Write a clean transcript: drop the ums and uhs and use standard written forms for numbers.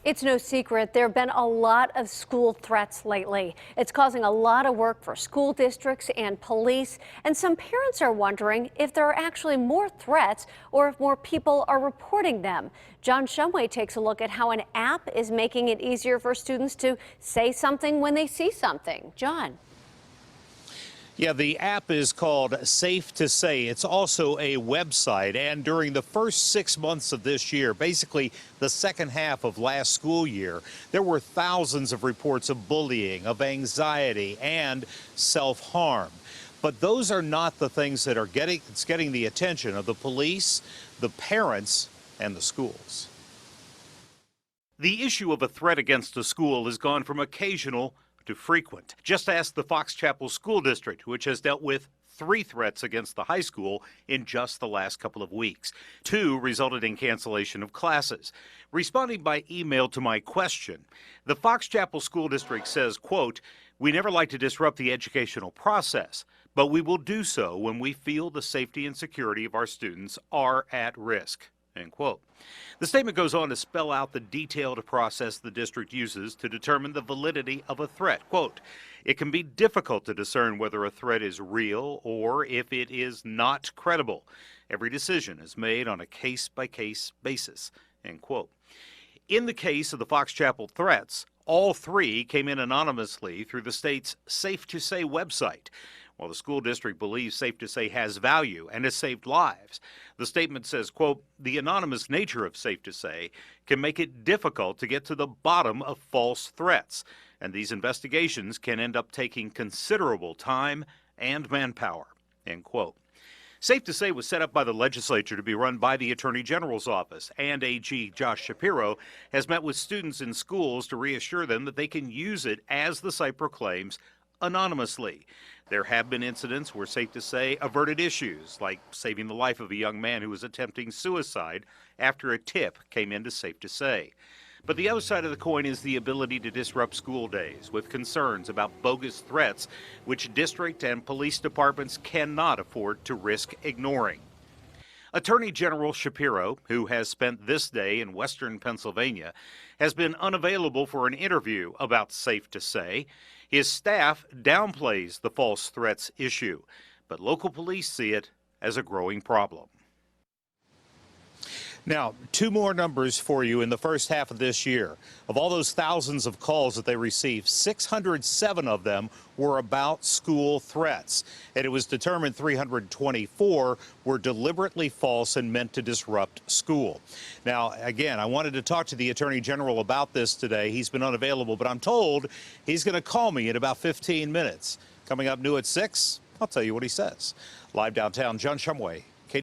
It's no secret there have been a lot of school threats lately. It's causing a lot of work for school districts and police, and some parents are wondering if there are actually more threats or if more people are reporting them. John Shumway takes a look at how an app is making it easier for students to say something when they see something. John. Yeah, the app is called Safe to Say. It's also a website. And during the first 6 months of this year, basically the second half of last school year, there were thousands of reports of bullying, of anxiety, and self-harm. But those are not the things that are getting the attention of the police, the parents, and the schools. The issue of a threat against a school has gone from occasional to frequent. Just ask the Fox Chapel School District, which has dealt with 3 threats against the high school in just the last couple of weeks. 2 resulted in cancellation of classes. Responding by email to my question, the Fox Chapel School District says, quote, "We never like to disrupt the educational process, but we will do so when we feel the safety and security of our students are at risk." End quote. The statement goes on to spell out the detailed process the district uses to determine the validity of a threat. Quote, "It can be difficult to discern whether a threat is real or if it is not credible. Every decision is made on a case-by-case basis." End quote. In the case of the Fox Chapel threats, all 3 came in anonymously through the state's Safe to Say website. While the school district believes Safe to Say has value and has saved lives, the statement says, quote, "The anonymous nature of Safe to Say can make it difficult to get to the bottom of false threats, and these investigations can end up taking considerable time and manpower." End quote. Safe to Say was set up by the legislature to be run by the Attorney General's office, and AG Josh Shapiro has met with students in schools to reassure them that they can use it, as the site proclaims, anonymously. There have been incidents where Safe to Say averted issues, like saving the life of a young man who was attempting suicide after a tip came into Safe to Say. But the other side of the coin is the ability to disrupt school days with concerns about bogus threats, which district and police departments cannot afford to risk ignoring. Attorney General Shapiro, who has spent this day in western Pennsylvania, has been unavailable for an interview about Safe to Say. His staff downplays the false threats issue, but local police see it as a growing problem. Now, 2 more numbers for you in the first half of this year. Of all those thousands of calls that they received, 607 of them were about school threats. And it was determined 324 were deliberately false and meant to disrupt school. Now, again, I wanted to talk to the Attorney General about this today. He's been unavailable, but I'm told he's going to call me in about 15 minutes. Coming up new at 6, I'll tell you what he says. Live downtown, John Shumway.